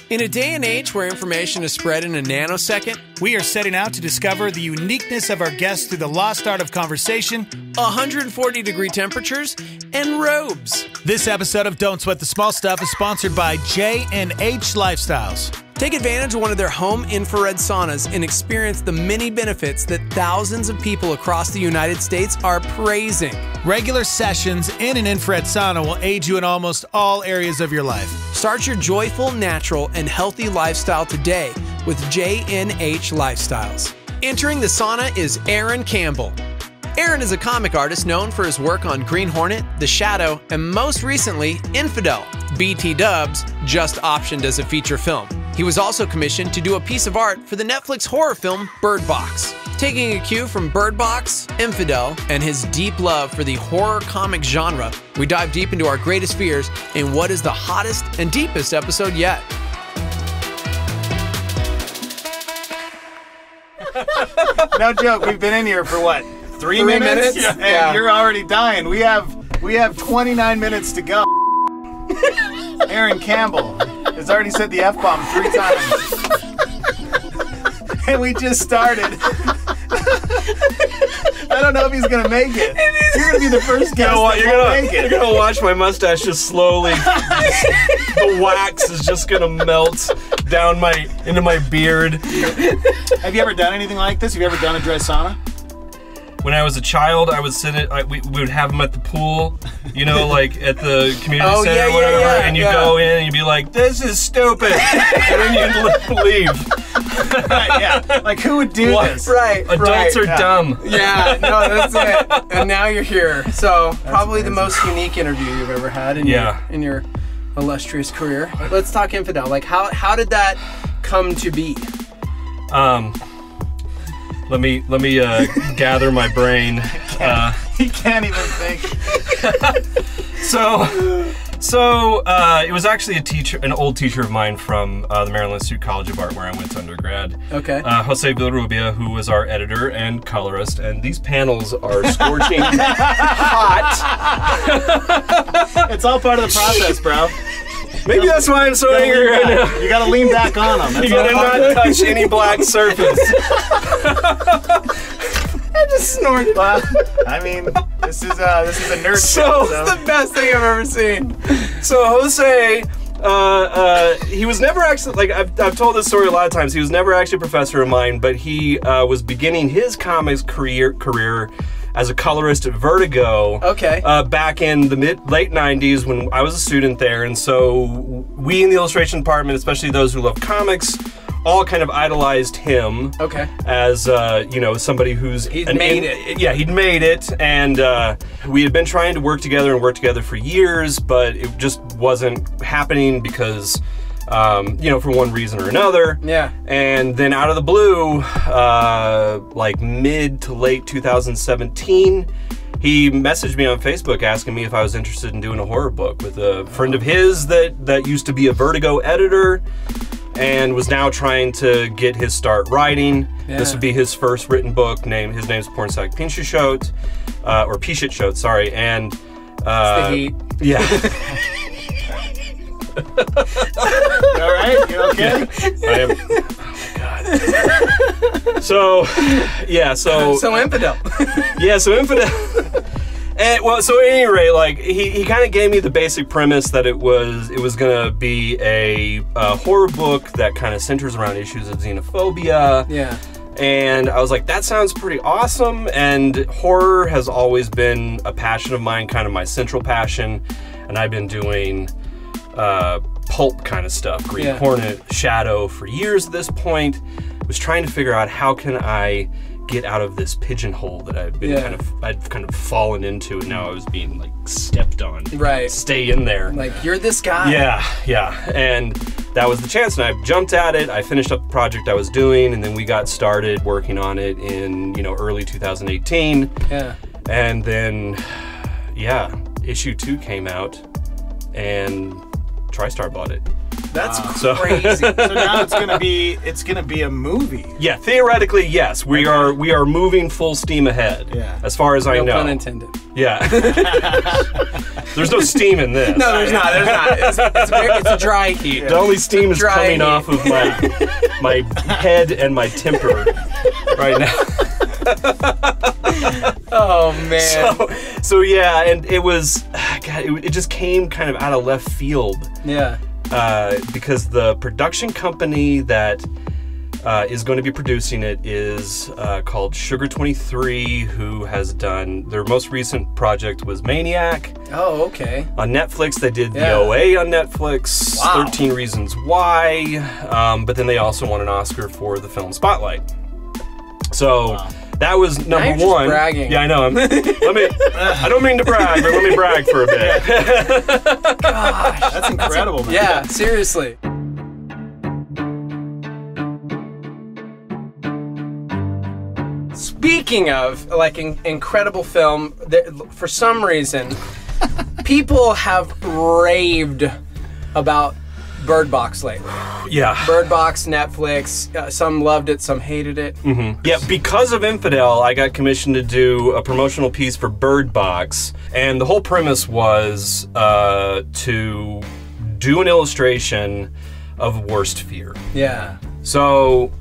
In a day and age where information is spread in a nanosecond, we are setting out to discover the uniqueness of our guests through the lost art of conversation, 140-degree temperatures, and robes. This episode of Don't Sweat the Small Stuff is sponsored by JNH Lifestyles. Take advantage of one of their home infrared saunas and experience the many benefits that thousands of people across the United States are praising. Regular sessions in an infrared sauna will aid you in almost all areas of your life. Start your joyful, natural, and healthy lifestyle today with JNH Lifestyles. Entering the sauna is Aaron Campbell. Aaron is a comic artist known for his work on Green Hornet, The Shadow, and most recently, Infidel. BT Dubs just optioned as a feature film. He was also commissioned to do a piece of art for the Netflix horror film Birdbox. Taking a cue from Birdbox, Infidel, and his deep love for the horror comic genre, we dive deep into our greatest fears in what is the hottest and deepest episode yet. No joke, we've been in here for what? Three minutes? Yeah. And you're already dying. We have 29 minutes to go. Aaron Campbell has already said the F-bomb 3 times. And we just started. I don't know if he's going to make it. You're going to be the first guest that make it. You're going to watch my mustache just slowly. The wax is just going to melt down into my beard. Have you ever done anything like this? Have you ever done a dry sauna? When I was a child, I would we would have them at the pool, you know, like at the community center or whatever, and you go in and you'd be like, this is stupid, and then you'd leave. Right, yeah. Like, who would do this? Right. Adults are dumb. Yeah, no, that's it. And now you're here. So, probably the most unique interview you've ever had in your illustrious career. Let's talk Infidel. Like, how did that come to be? Let me gather my brain. He can't even think. So it was actually an old teacher of mine from the Maryland Institute College of Art, where I went to undergrad. Okay. Jose Villarrubia, who was our editor and colorist, and these panels are scorching hot. It's all part of the process, bro. Maybe that's why I'm so angry right now. You gotta lean back on them. You gotta not touch any black surface. I just snorted. Well, I mean, this is a nerd show. It's the best thing I've ever seen. So Jose, he was never actually, like, I've told this story a lot of times, he was never actually a professor of mine, but he was beginning his comics career as a colorist at Vertigo. Okay. Back in the late 90s when I was a student there, and so we in the illustration department, especially those who love comics, all kind of idolized him. Okay. As somebody who's he'd made it. Yeah, he'd made it, and we had been trying to work together for years, but it just wasn't happening because for one reason or another. Yeah. And then out of the blue, like mid to late 2017, he messaged me on Facebook asking me if I was interested in doing a horror book with a friend of his that used to be a Vertigo editor and was now trying to get his start writing. Yeah. This would be his first written book. His name's Pornsak Pinchashot, or Pishitshot, sorry. And it's the heat. Yeah. You all right? You okay? I am. Oh my God. So Infidel. Yeah, so Infidel. And so at any rate, like he kind of gave me the basic premise that it was gonna be a horror book that kind of centers around issues of xenophobia. Yeah. And I was like, that sounds pretty awesome. And horror has always been a passion of mine, kind of my central passion. And I've been doing pulp kind of stuff, Green Hornet, Shadow for years at this point. Was trying to figure out how can I get out of this pigeonhole that I've been I'd kind of fallen into, and now I was being like stepped on. Right. Stay in there. Like, you're this guy. Yeah. And that was the chance, and I jumped at it. I finished up the project I was doing, and then we got started working on it in early 2018. Yeah. And then issue 2 came out, and TriStar bought it. That's So- crazy. So now it's gonna be a movie. Yeah, theoretically, yes. We are moving full steam ahead. Yeah. As far as I No know. pun intended. Yeah. There's no steam in this. No, there's not. There's not. It's a dry heat. The only steam is Dry coming heat. off of my head and my temper right now. Oh man. So yeah, and it was, God, it just came kind of out of left field Yeah. because the production company that is going to be producing it is called Sugar 23, who has done, their most recent project was Maniac. Oh, okay. On Netflix, they did Yeah. The OA on Netflix, Wow. 13 Reasons Why, but then they also won an Oscar for the film Spotlight. So that was number you're just one. bragging. Yeah, I know. I don't mean to brag, but let me brag for a bit. That's incredible, man. Yeah, seriously. Speaking of like incredible film, for some reason, people have raved about Birdbox lately. Yeah. Birdbox, Netflix. Some loved it, some hated it. Yeah, because of Infidel, I got commissioned to do a promotional piece for Birdbox, and the whole premise was to do an illustration of worst fear. Yeah. So,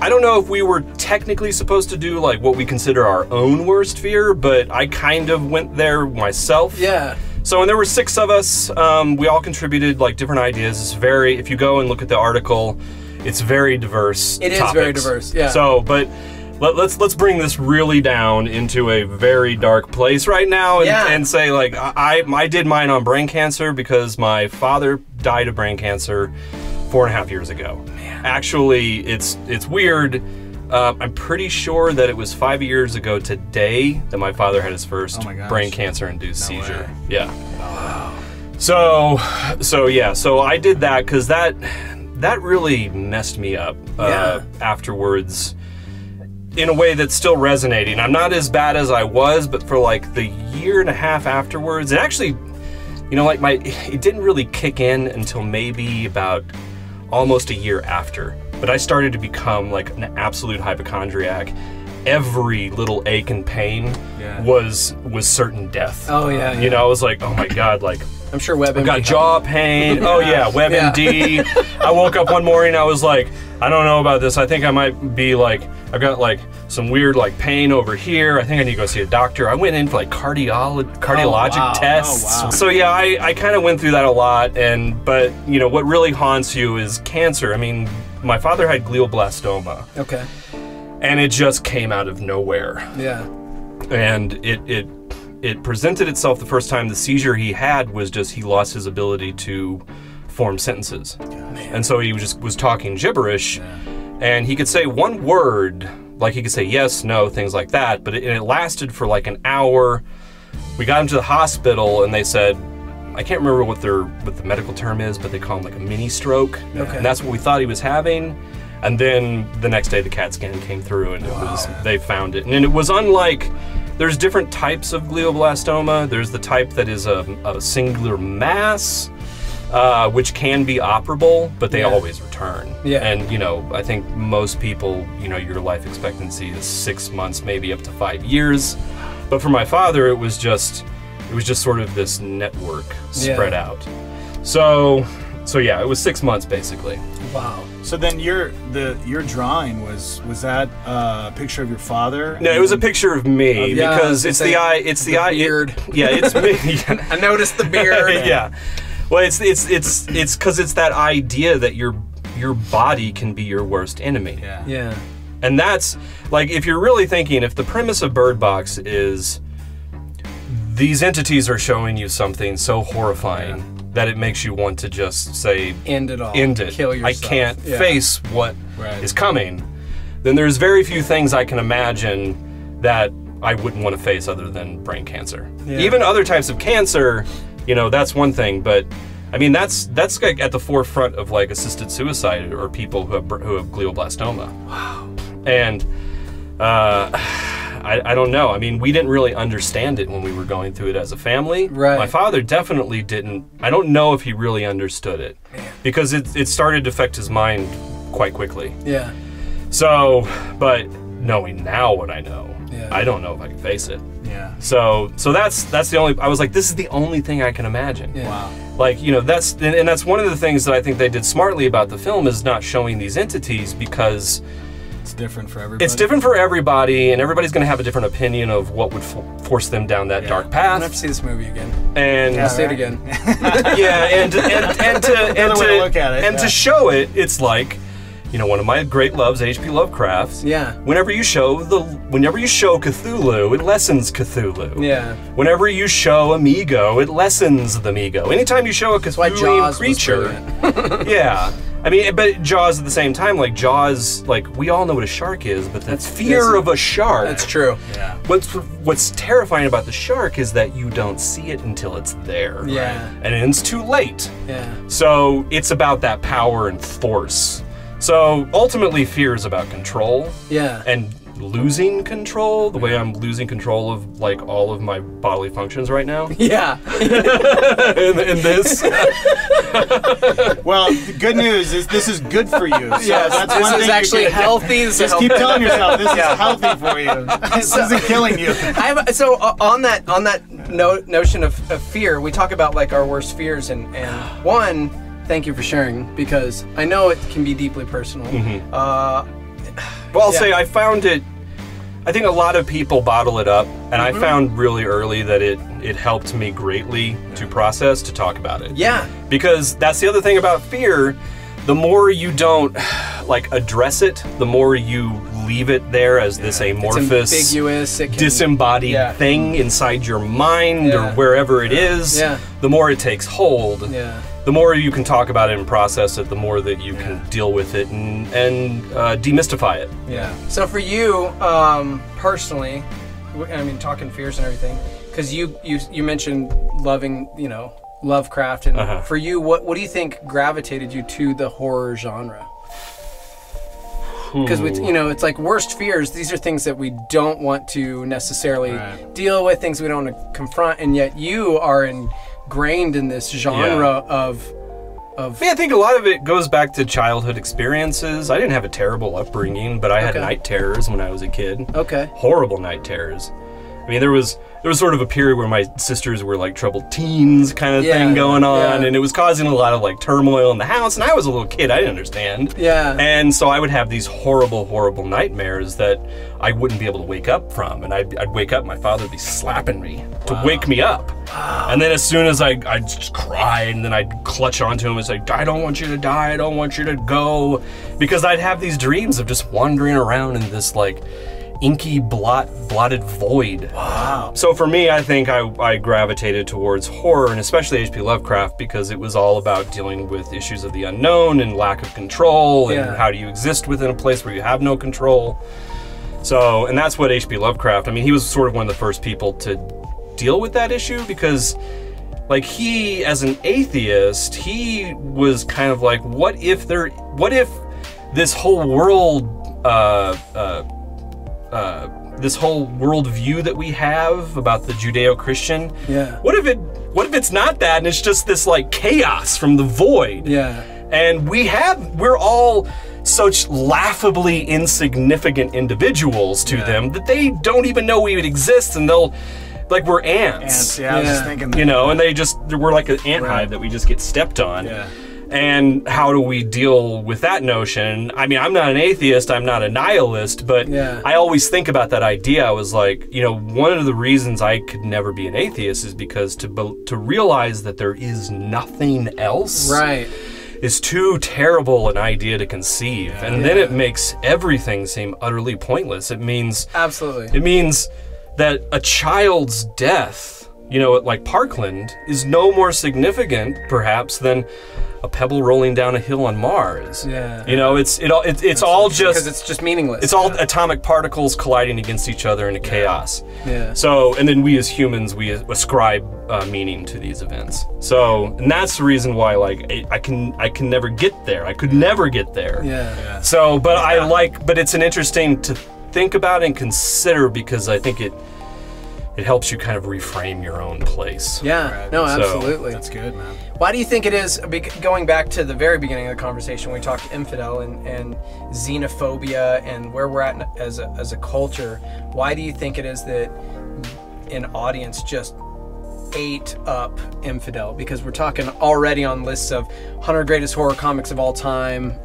I don't know if we were technically supposed to do like what we consider our own worst fear, but I kind of went there myself. Yeah. So, and there were 6 of us. We all contributed like different ideas. It's very, if you go and look at the article, it's very diverse. It is topics. very diverse, yeah. So, but let's bring this really down into a very dark place right now, and, Yeah. and say like I did mine on brain cancer because my father died of brain cancer 4.5 years ago. Man. Actually, it's weird. I'm pretty sure that it was 5 years ago today that my father had his first Oh my gosh. brain cancer-induced seizure. way. Yeah. Wow. So I did that because that really messed me up Yeah. afterwards in a way that's still resonating. I'm not as bad as I was, but for like the 1.5 years afterwards, it actually, you know, like it didn't really kick in until maybe about almost a year after. But I started to become like an absolute hypochondriac. Every little ache and pain was certain death. Oh yeah. You know, I was like, oh my God, like I'm sure WebMD. I got jaw pain. Oh yeah, WebMD. I woke up one morning, I was like, I don't know about this. I think I might be like, I've got like some weird like pain over here. I think I need to go see a doctor. I went in for like cardiologic tests. Oh, wow. So yeah, I kind of went through that a lot. But you know, what really haunts you is cancer. I mean, my father had glioblastoma. Okay. And it just came out of nowhere. Yeah. And it presented itself the first time. The seizure he had was just he lost his ability to form sentences. And so he was talking gibberish, and he could say one word, like he could say yes, no, things like that, but it lasted for like an hour. We got him to the hospital, and they said, I can't remember what the medical term is, but they call him like a mini stroke. Okay. And that's what we thought he was having. And then the next day the CAT scan came through, and they found it. And it was unlike, there's different types of glioblastoma. There's the type that is a singular mass, which can be operable, but they always return. Yeah. And you know, I think most people, you know, your life expectancy is 6 months, maybe up to 5 years. But for my father, it was just sort of this network spread out. So yeah, it was 6 months basically. Wow. So then your drawing was that a picture of your father? No, it was a picture of me Yeah, because it's the eye. It's the eye. beard. Yeah, it's me. I noticed the beard. Yeah. Well, it's because it's that idea that your body can be your worst enemy. Yeah. Yeah. And that's like, if you're really thinking, if the premise of Birdbox is these entities are showing you something so horrifying that it makes you want to just say, End it all. end it. Kill yourself. I can't face what Right. is coming. Then there's very few things I can imagine that I wouldn't want to face other than brain cancer. Yeah. Even other types of cancer, you know, that's one thing, but I mean, that's like at the forefront of like assisted suicide or people who have glioblastoma. Wow. And I don't know. I mean, we didn't really understand it when we were going through it as a family. Right. My father definitely didn't. I don't know if he really understood it because it started to affect his mind quite quickly. Yeah. So, but knowing now what I know, Yeah. I don't know if I can face it. Yeah. So that's the only. I was like, this is the only thing I can imagine. Yeah. Wow. Like, you know, that's one of the things that I think they did smartly about the film is not showing these entities because It's different for everybody. it's different for everybody, and everybody's going to have a different opinion of what would force them down that dark I'm gonna have to path. see this movie again. And I'll see it right. again. yeah, and Another way to look at it, to show it, it's like, you know, one of my great loves, H.P. Lovecraft. Yeah. Whenever you show Cthulhu, it lessens Cthulhu. Yeah. Whenever you show Amigo, it lessens the Amigo. Anytime you show a That's why Cthulhu Jaws creature, was brilliant. yeah. I mean, but Jaws at the same time, like Jaws, like we all know what a shark is, but the fear of a shark. That's true. Yeah. What's terrifying about the shark is that you don't see it until it's there. Yeah. And it's too late. Yeah. So it's about that power and force. So ultimately, fear is about control. Yeah. And losing control, the way I'm losing control of like all of my bodily functions right now. Yeah. in this. Well, the good news is this is good for you. So Yes, that's this one is thing actually you can healthy. This is just keep healthy. telling yourself this is healthy for you. This isn't killing you. So on that notion of fear, we talk about like our worst fears, and one, thank you for sharing, because I know it can be deeply personal. Well, I'll say I found it. I think a lot of people bottle it up, and I found really early that it helped me greatly to process, to talk about it. Yeah. Because that's the other thing about fear. The more you don't like address it, the more you leave it there as this amorphous, It's ambiguous. It can, disembodied thing inside your mind or wherever it is. Yeah. The more it takes hold. Yeah. The more you can talk about it and process it, the more that you can deal with it and demystify it. Yeah. So for you, personally, I mean, talking fears and everything, because you mentioned loving, you know, Lovecraft, and for you, what do you think gravitated you to the horror genre? Because you know, it's like worst fears. These are things that we don't want to necessarily deal with, things we don't want to confront, and yet you are ingrained in this genre of. I think a lot of it goes back to childhood experiences. I didn't have a terrible upbringing, but I had night terrors when I was a kid. Okay. Horrible night terrors. I mean, there was sort of a period where my sisters were like troubled teens kind of thing going on, and it was causing a lot of like turmoil in the house, and I was a little kid, I didn't understand. Yeah. And so I would have these horrible, horrible nightmares that I wouldn't be able to wake up from, and I'd wake up, my father would be slapping me to wake me up. And then as soon as I'd just cry, and then I'd clutch onto him and say, I don't want you to die, I don't want you to go. Because I'd have these dreams of just wandering around in this like inky blotted void. Wow. So for me, I think I gravitated towards horror, and especially H.P. Lovecraft, because it was all about dealing with issues of the unknown and lack of control, and how do you exist within a place where you have no control. So, and that's what H.P. Lovecraft, I mean, he was sort of one of the first people to deal with that issue, because like he, as an atheist, he was kind of like, what if this whole world, this whole worldview that we have about the Judeo-Christian, what if it's not that, and it's just this like chaos from the void? Yeah. And we're all such laughably insignificant individuals to them that they don't even know we would exist, and they'll, like, we're ants. I was just thinking that. You know, and we're like an ant hive that we just get stepped on. Yeah. And how do we deal with that notion? I mean, I'm not an atheist, I'm not a nihilist, but I always think about that idea. I was like, you know, one of the reasons I could never be an atheist is because to realize that there is nothing else is too terrible an idea to conceive. And then it makes everything seem utterly pointless. It means... Absolutely. It means that a child's death, you know, at like Parkland, is no more significant, perhaps, than a pebble rolling down a hill on Mars. Yeah. You know, it's all just... Because it's just meaningless. It's all atomic particles colliding against each other in a chaos. Yeah. So, and then we as humans, we ascribe meaning to these events. So, and that's the reason why, like, I can never get there. I could never get there. Yeah. So, but but it's an interesting think about and consider, because I think it helps you kind of reframe your own place. Yeah, no, absolutely. That's good, man. Why do you think it is, going back to the very beginning of the conversation, we talked Infidel and xenophobia and where we're at as a culture, why do you think it is that an audience just ate up Infidel? Because we're talking already on lists of 100 greatest horror comics of all time,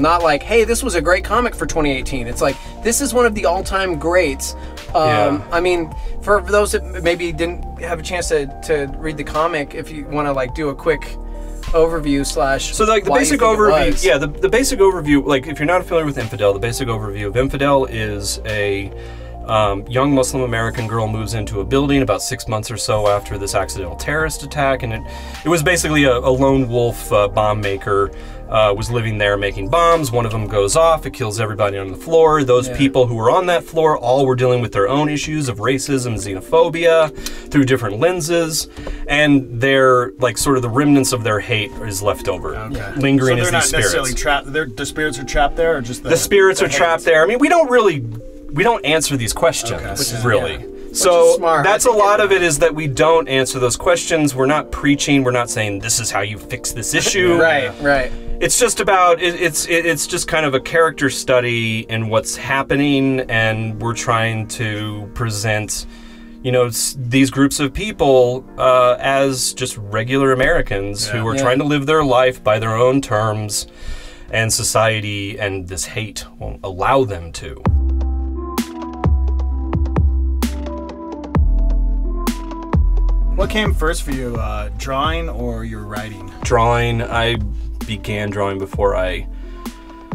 not like, hey, this was a great comic for 2018. It's like, this is one of the all-time greats. I mean, for those that maybe didn't have a chance to read the comic, if you want to like do a quick overview slash, so like the basic overview, the basic overview, like if you're not familiar with Infidel, the basic overview of Infidel is a young Muslim American girl moves into a building about 6 months or so after this accidental terrorist attack, and it was basically a lone wolf bomb maker was living there making bombs. One of them goes off, it kills everybody on the floor. Those people who were on that floor all were dealing with their own issues of racism, xenophobia, through different lenses, and they're like sort of the remnants of their hate is left over, lingering as these spirits. So they're not necessarily trapped, the spirits are trapped there, or just the spirits are trapped there? I mean, we don't answer these questions, really. So that's a lot of it, is that we don't answer those questions. We're not preaching. We're not saying this is how you fix this issue. Right. It's just about it's just kind of a character study in what's happening, and we're trying to present, you know, these groups of people as just regular Americans who are trying to live their life by their own terms, and society and this hate won't allow them to. What came first for you, drawing or your writing? Drawing. I began drawing before I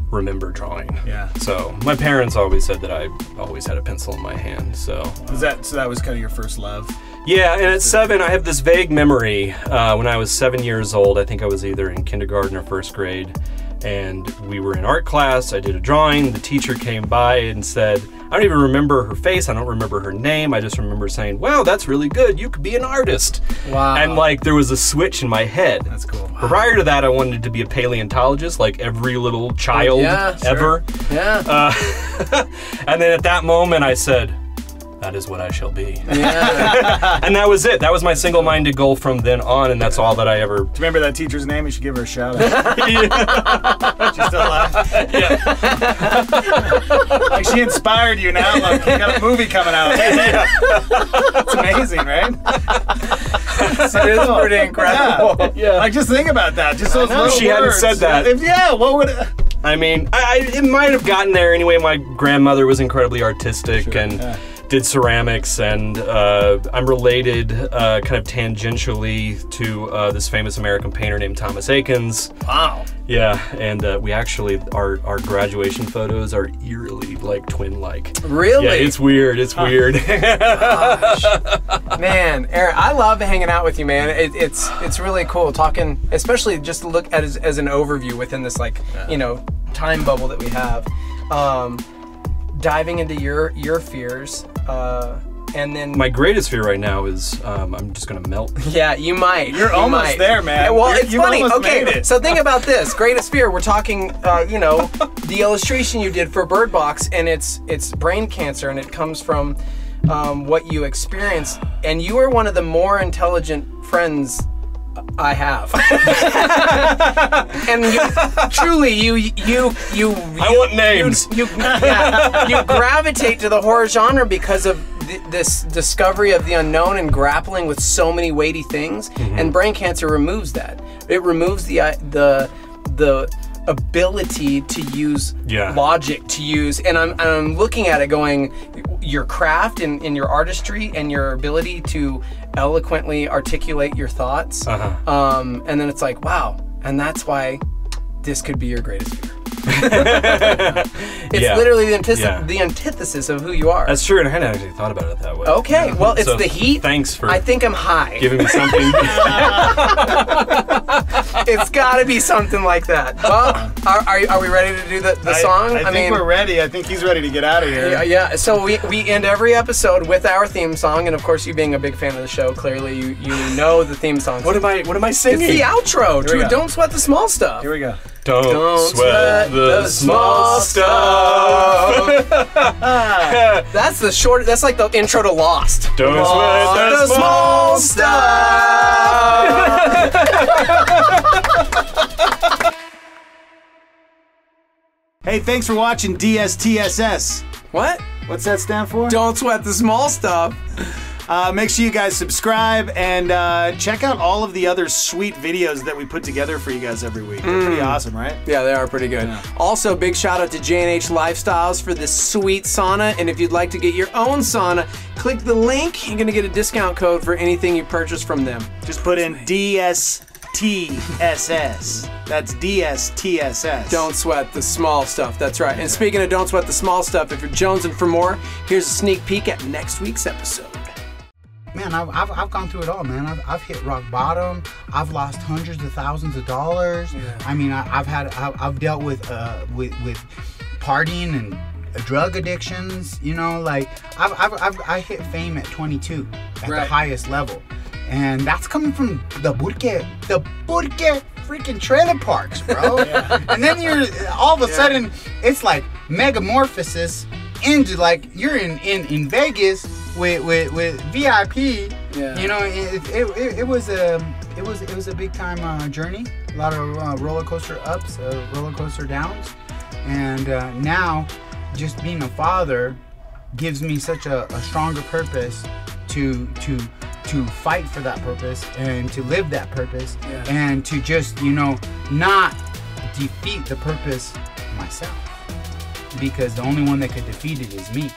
remember drawing. Yeah. So my parents always said that I always had a pencil in my hand. So that was kind of your first love? Yeah, and at 7, I have this vague memory. When I was 7 years old, I think I was either in kindergarten or first grade, and we were in art class. I did a drawing. The teacher came by and said, I don't even remember her face. I don't remember her name. I just remember saying, wow, that's really good. You could be an artist. Wow. And like there was a switch in my head. That's cool. Wow. Prior to that, I wanted to be a paleontologist, like every little child ever. Yeah. And then at that moment I said, that is what I shall be. Yeah. And that was it. That was my single-minded goal from then on, and that's all that I ever... Do you remember that teacher's name? You should give her a shout out. She's still alive? Yeah. Like she inspired you now. Look, you got a movie coming out. It's amazing, right? So it is pretty incredible. Yeah. Like just think about that. Just those little she hadn't said that. What would it... I mean, it might have gotten there anyway. My grandmother was incredibly artistic and did ceramics, and I'm related kind of tangentially to this famous American painter named Thomas Eakins. Wow. Yeah, and we actually, our graduation photos are eerily like twin-like. Really? Yeah, it's weird. It's weird. Gosh. Man, Aaron, I love hanging out with you, man. It's really cool talking, especially just to look at as an overview within this like you know time bubble that we have. Diving into your fears, and then my greatest fear right now is I'm just gonna melt. Yeah, you might. You're almost there, man. Well, it's funny. Okay, so think about this. Greatest fear. We're talking, you know, the illustration you did for Birdbox, and it's brain cancer, and it comes from what you experienced, and you are one of the more intelligent friends I have. And truly, you I want names. You gravitate to the horror genre because of this discovery of the unknown and grappling with so many weighty things. And brain cancer removes that. It removes the ability to use logic, to use, and I'm looking at it going, your craft and your artistry and your ability to eloquently articulate your thoughts, and then it's like, wow, and that's why this could be your greatest fear. It's literally the antithesis of who you are. That's true, and I hadn't actually thought about it that way. Okay, well, it's the heat. Thanks for. I think I'm high. Giving me something. It's got to be something like that. Well, are we ready to do the song? I think we're ready. I think he's ready to get out of here. Yeah. So we end every episode with our theme song, and of course, you being a big fan of the show, clearly you know the theme song. What am I singing? It's the outro to Don't Sweat the Small Stuff. Here we go. Don't sweat the small stuff. That's the short. That's like the intro to Lost. Don't sweat the small stuff. Hey, thanks for watching DSTSS. What? What's that stand for? Don't sweat the small stuff. Make sure you guys subscribe and check out all of the other sweet videos that we put together for you guys every week. They're pretty awesome, right? Yeah, they are pretty good. Yeah. Also, big shout out to JNH Lifestyles for this sweet sauna. And if you'd like to get your own sauna, click the link. You're gonna get a discount code for anything you purchase from them. Just put in DSTSS. That's DSTSS. Don't sweat the small stuff. That's right. And speaking of don't sweat the small stuff, if you're jonesing for more, here's a sneak peek at next week's episode. Man, I've gone through it all, man. I've hit rock bottom. I've lost hundreds of thousands of dollars. Yeah. I mean, I've dealt with partying and drug addictions. You know, like I hit fame at 22 at the highest level, and that's coming from the burque freaking trailer parks, bro. And then you're all of a sudden it's like megamorphosis into like you're in Vegas. With VIP, you know, it was a big time journey. A lot of roller coaster ups, roller coaster downs, and now just being a father gives me such a stronger purpose to fight for that purpose and to live that purpose and to just, you know, not defeat the purpose myself, because the only one that could defeat it is me.